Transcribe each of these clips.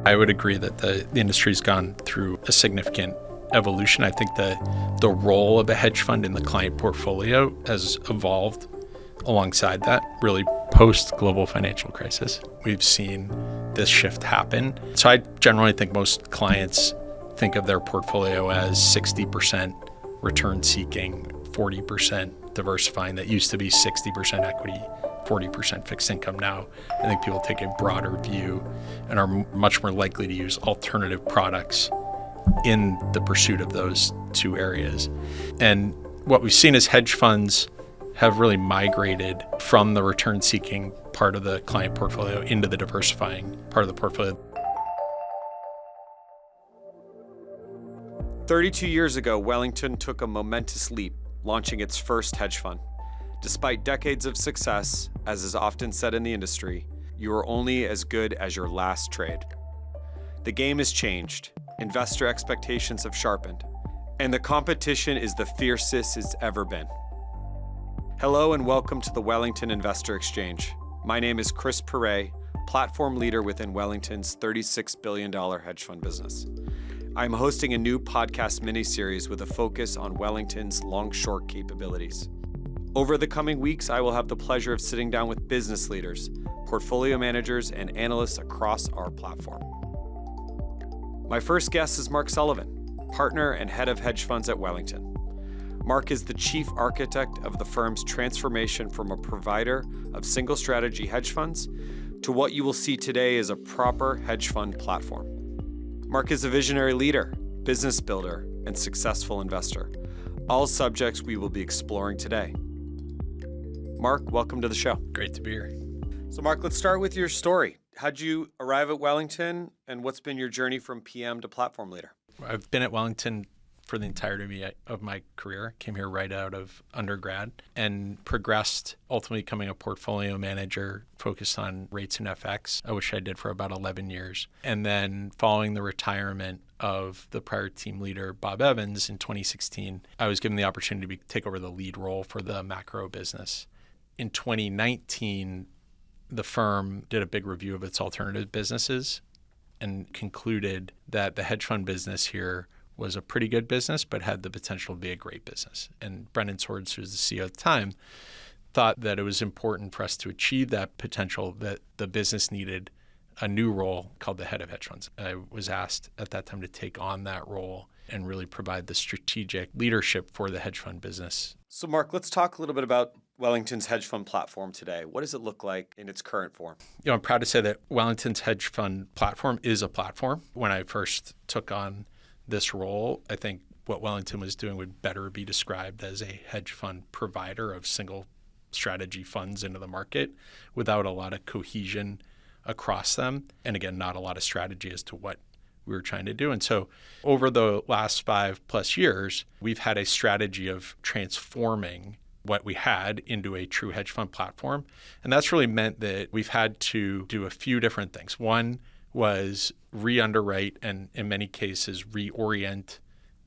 I would agree that the industry's gone through a significant evolution. I think the role of a hedge fund in the client portfolio has evolved alongside that, really post-global financial crisis. We've seen this shift happen. So I generally think most clients think of their portfolio as 60% return seeking, 40% diversifying. That used to be 60% equity, 40% fixed income. Now I think people take a broader view and are much more likely to use alternative products in the pursuit of those two areas. And what we've seen is hedge funds have really migrated from the return-seeking part of the client portfolio into the diversifying part of the portfolio. 32 years ago, Wellington took a momentous leap, launching its first hedge fund. Despite decades of success, as is often said in the industry, you are only as good as your last trade. The game has changed, investor expectations have sharpened, and the competition is the fiercest it's ever been. Hello and welcome to the Wellington Investor Exchange. My name is Chris Perret, platform leader within Wellington's $36 billion hedge fund business. I'm hosting a new podcast mini-series with a focus on Wellington's long-short capabilities. Over the coming weeks, I will have the pleasure of sitting down with business leaders, portfolio managers, and analysts across our platform. My first guest is Mark Sullivan, partner and head of hedge funds at Wellington. Mark is the chief architect of the firm's transformation from a provider of single strategy hedge funds to what you will see today as a proper hedge fund platform. Mark is a visionary leader, business builder, and successful investor, all subjects we will be exploring today. Mark, welcome to the show. Great to be here. So Mark, let's start with your story. How'd you arrive at Wellington, and what's been your journey from PM to platform leader? I've been at Wellington for the entirety of my career. Came here right out of undergrad and progressed, ultimately becoming a portfolio manager focused on rates and FX, which I did for about 11 years. And then following the retirement of the prior team leader, Bob Evans, in 2016, I was given the opportunity to take over the lead role for the macro business. In 2019, the firm did a big review of its alternative businesses and concluded that the hedge fund business here was a pretty good business, but had the potential to be a great business. And Brendan Swords, who was the CEO at the time, thought that it was important for us to achieve that potential, that the business needed a new role called the head of hedge funds. I was asked at that time to take on that role and really provide the strategic leadership for the hedge fund business. So Mark, let's talk a little bit about Wellington's hedge fund platform today. What does it look like in its current form? I'm proud to say that Wellington's hedge fund platform is a platform. When I first took on this role, I think what Wellington was doing would better be described as a hedge fund provider of single strategy funds into the market without a lot of cohesion across them. And again, not a lot of strategy as to what we were trying to do. And so over the last 5+ years, we've had a strategy of transforming what we had into a true hedge fund platform. And that's really meant that we've had to do a few different things. One was re-underwrite and in many cases reorient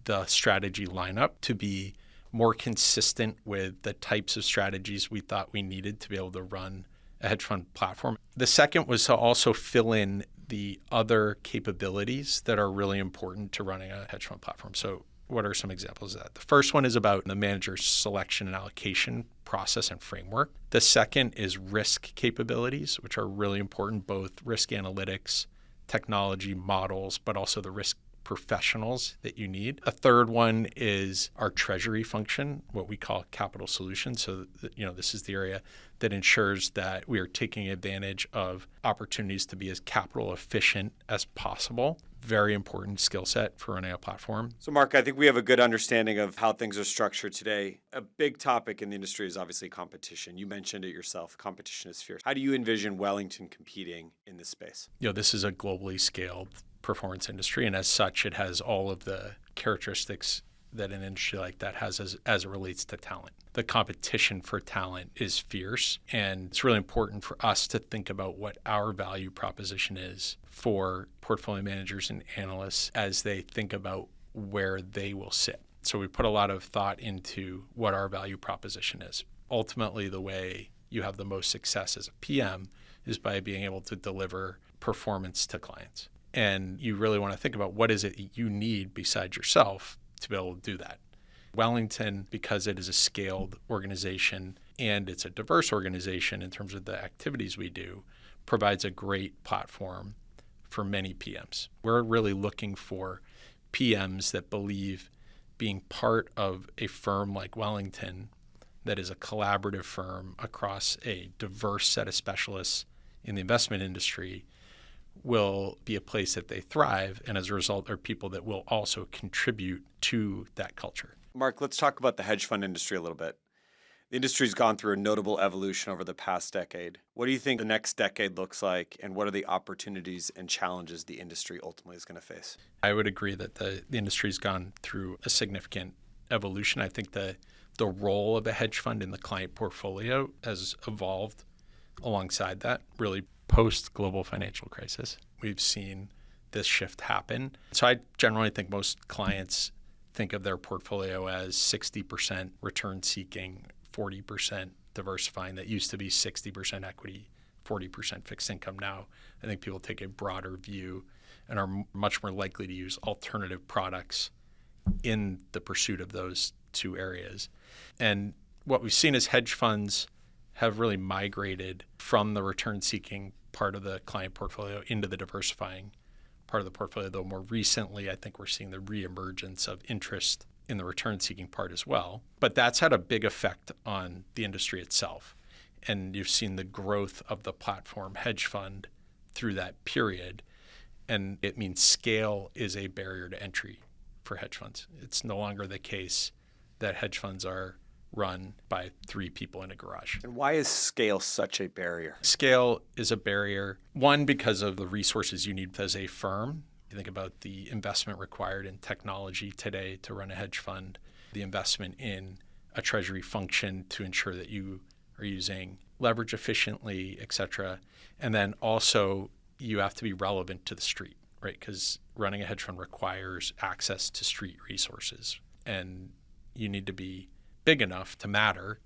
the strategy lineup to be more consistent with the types of strategies we thought we needed to be able to run a hedge fund platform. The second was to also fill in the other capabilities that are really important to running a hedge fund platform. So what are some examples of that? The first one is about the manager's selection and allocation process and framework. The second is risk capabilities, which are really important, both risk analytics, technology models, but also the risk professionals that you need. A third one is our treasury function, what we call capital solutions. So, this is the area that ensures that we are taking advantage of opportunities to be as capital efficient as possible. Very important skill set for running a platform. So Mark, I think we have a good understanding of how things are structured today. A big topic in the industry is obviously competition. You mentioned it yourself. Competition is fierce. How do you envision Wellington competing in this space? This is a globally scaled performance industry, and as such, it has all of the characteristics that an industry like that has as it relates to talent. The competition for talent is fierce, and it's really important for us to think about what our value proposition is for portfolio managers and analysts as they think about where they will sit. So we put a lot of thought into what our value proposition is. Ultimately, the way you have the most success as a PM is by being able to deliver performance to clients. And you really want to think about what is it you need besides yourself to be able to do that. Wellington, because it is a scaled organization and it's a diverse organization in terms of the activities we do, provides a great platform for many PMs. We're really looking for PMs that believe being part of a firm like Wellington that is a collaborative firm across a diverse set of specialists in the investment industry will be a place that they thrive, and as a result are people that will also contribute to that culture. Mark, let's talk about the hedge fund industry a little bit. The industry's gone through a notable evolution over the past decade. What do you think the next decade looks like, and what are the opportunities and challenges the industry ultimately is going to face? I would agree that the industry's gone through a significant evolution. I think the role of a hedge fund in the client portfolio has evolved alongside that, really post-global financial crisis. We've seen this shift happen. So I generally think most clients think of their portfolio as 60% return seeking, 40% diversifying. That used to be 60% equity, 40% fixed income. Now I think people take a broader view and are much more likely to use alternative products in the pursuit of those two areas. And what we've seen is hedge funds have really migrated from the return-seeking part of the client portfolio into the diversifying part of the portfolio, though more recently I think we're seeing the reemergence of interest in the return-seeking part as well. But that's had a big effect on the industry itself. And you've seen the growth of the platform hedge fund through that period. And it means scale is a barrier to entry for hedge funds. It's no longer the case that hedge funds are run by 3 people in a garage. And why is scale such a barrier? Scale is a barrier, one, because of the resources you need as a firm. You think about the investment required in technology today to run a hedge fund, the investment in a treasury function to ensure that you are using leverage efficiently, et cetera. And then also you have to be relevant to the street, right? Because running a hedge fund requires access to street resources. And you need to be big enough to matter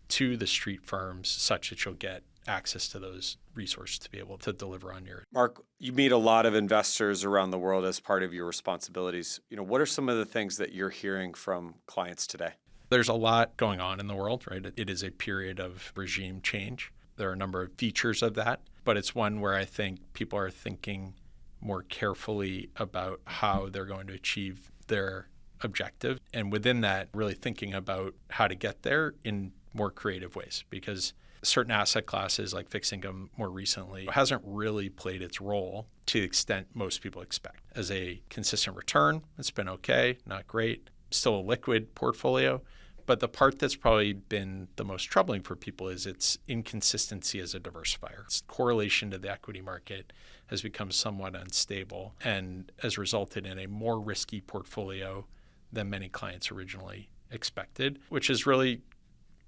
to the street firms such that you'll get access to those resources to be able to deliver on your. Mark, you meet a lot of investors around the world as part of your responsibilities. What are some of the things that you're hearing from clients today? There's a lot going on in the world, right? It is a period of regime change. There are a number of features of that, but it's one where I think people are thinking more carefully about how they're going to achieve their objective. And within that, really thinking about how to get there in more creative ways, because certain asset classes like fixed income more recently hasn't really played its role to the extent most people expect. As a consistent return, it's been okay, not great, still a liquid portfolio. But the part that's probably been the most troubling for people is its inconsistency as a diversifier. Its correlation to the equity market has become somewhat unstable and has resulted in a more risky portfolio than many clients originally expected, which is really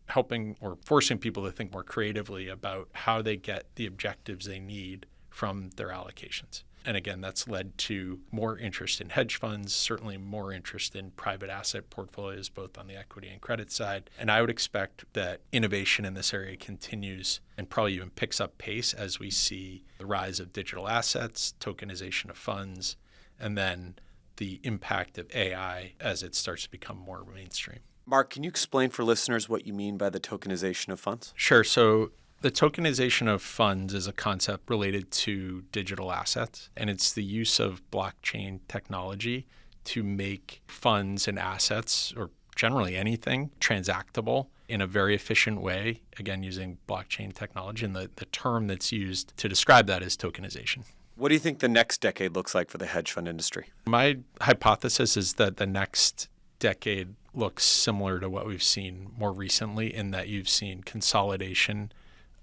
helping or forcing people to think more creatively about how they get the objectives they need from their allocations. And again, that's led to more interest in hedge funds, certainly more interest in private asset portfolios, both on the equity and credit side. And I would expect that innovation in this area continues and probably even picks up pace as we see the rise of digital assets, tokenization of funds, and then the impact of AI as it starts to become more mainstream. Mark, can you explain for listeners what you mean by the tokenization of funds? Sure. So the tokenization of funds is a concept related to digital assets, and it's the use of blockchain technology to make funds and assets, or generally anything, transactable in a very efficient way, again, using blockchain technology. And the term that's used to describe that is tokenization. What do you think the next decade looks like for the hedge fund industry? My hypothesis is that the next decade looks similar to what we've seen more recently, in that you've seen consolidation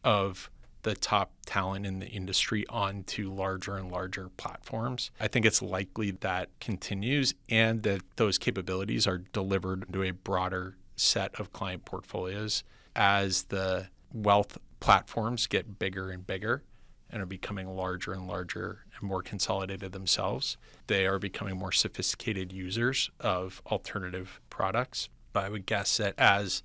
of the top talent in the industry onto larger and larger platforms. I think it's likely that continues and that those capabilities are delivered to a broader set of client portfolios as the wealth platforms get bigger and bigger and are becoming larger and larger and more consolidated themselves. They are becoming more sophisticated users of alternative products. But I would guess that as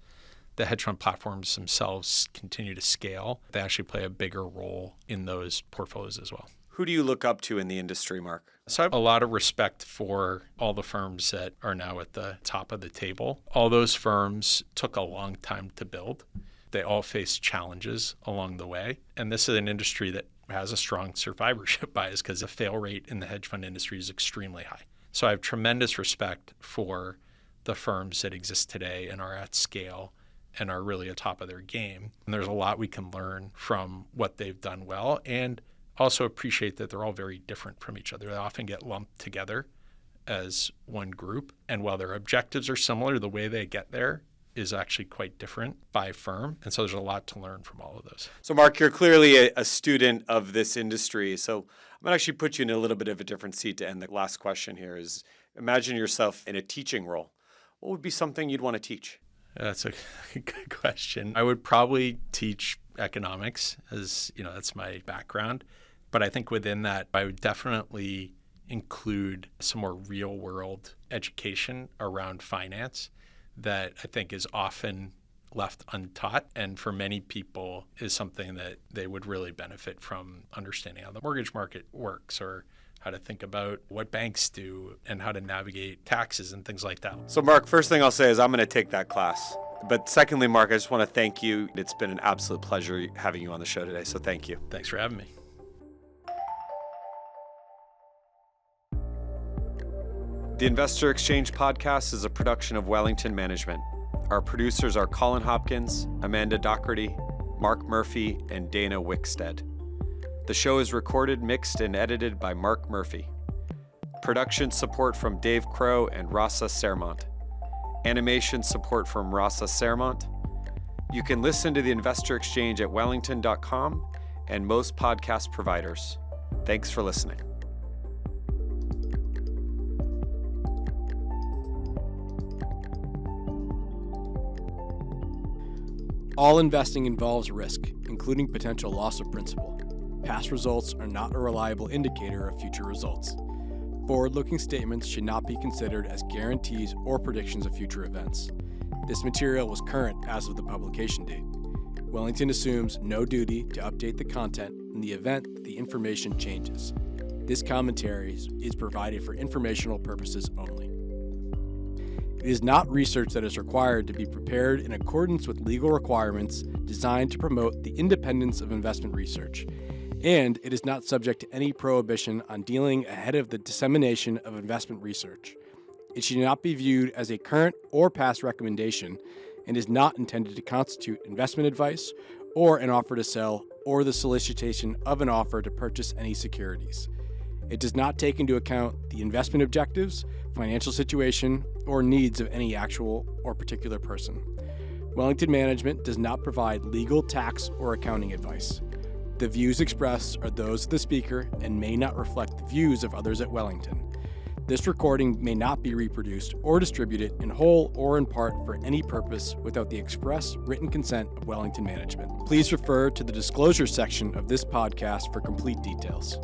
the hedge fund platforms themselves continue to scale, they actually play a bigger role in those portfolios as well. Who do you look up to in the industry, Mark? So I have a lot of respect for all the firms that are now at the top of the table. All those firms took a long time to build. They all faced challenges along the way. And this is an industry that has a strong survivorship bias because the fail rate in the hedge fund industry is extremely high. So I have tremendous respect for the firms that exist today and are at scale and are really atop of their game. And there's a lot we can learn from what they've done well, and also appreciate that they're all very different from each other. They often get lumped together as one group. And while their objectives are similar, the way they get there is actually quite different by firm. And so there's a lot to learn from all of those. So Mark, you're clearly a student of this industry. So I'm going to actually put you in a little bit of a different seat to end the last question here is imagine yourself in a teaching role. What would be something you'd want to teach? That's a good question. I would probably teach economics, as you know, that's my background. But I think within that, I would definitely include some more real world education around finance that I think is often left untaught, and for many people is something that they would really benefit from understanding how the mortgage market works, or how to think about what banks do and how to navigate taxes and things like that. So Mark, first thing I'll say is I'm going to take that class. But secondly, Mark, I just want to thank you. It's been an absolute pleasure having you on the show today. So thank you. Thanks for having me. The Investor Exchange podcast is a production of Wellington Management. Our producers are Colin Hopkins, Amanda Doherty, Mark Murphy, and Dana Wickstead. The show is recorded, mixed, and edited by Mark Murphy. Production support from Dave Crow and Rasa Sermont. Animation support from Rasa Sermont. You can listen to the Investor Exchange at wellington.com and most podcast providers. Thanks for listening. All investing involves risk, including potential loss of principal. Past results are not a reliable indicator of future results. Forward-looking statements should not be considered as guarantees or predictions of future events. This material was current as of the publication date. Wellington assumes no duty to update the content in the event that the information changes. This commentary is provided for informational purposes only. It is not research that is required to be prepared in accordance with legal requirements designed to promote the independence of investment research, and it is not subject to any prohibition on dealing ahead of the dissemination of investment research. It should not be viewed as a current or past recommendation and is not intended to constitute investment advice or an offer to sell or the solicitation of an offer to purchase any securities. It does not take into account the investment objectives, financial situation, or needs of any actual or particular person. Wellington Management does not provide legal, tax, or accounting advice. The views expressed are those of the speaker and may not reflect the views of others at Wellington. This recording may not be reproduced or distributed in whole or in part for any purpose without the express written consent of Wellington Management. Please refer to the disclosure section of this podcast for complete details.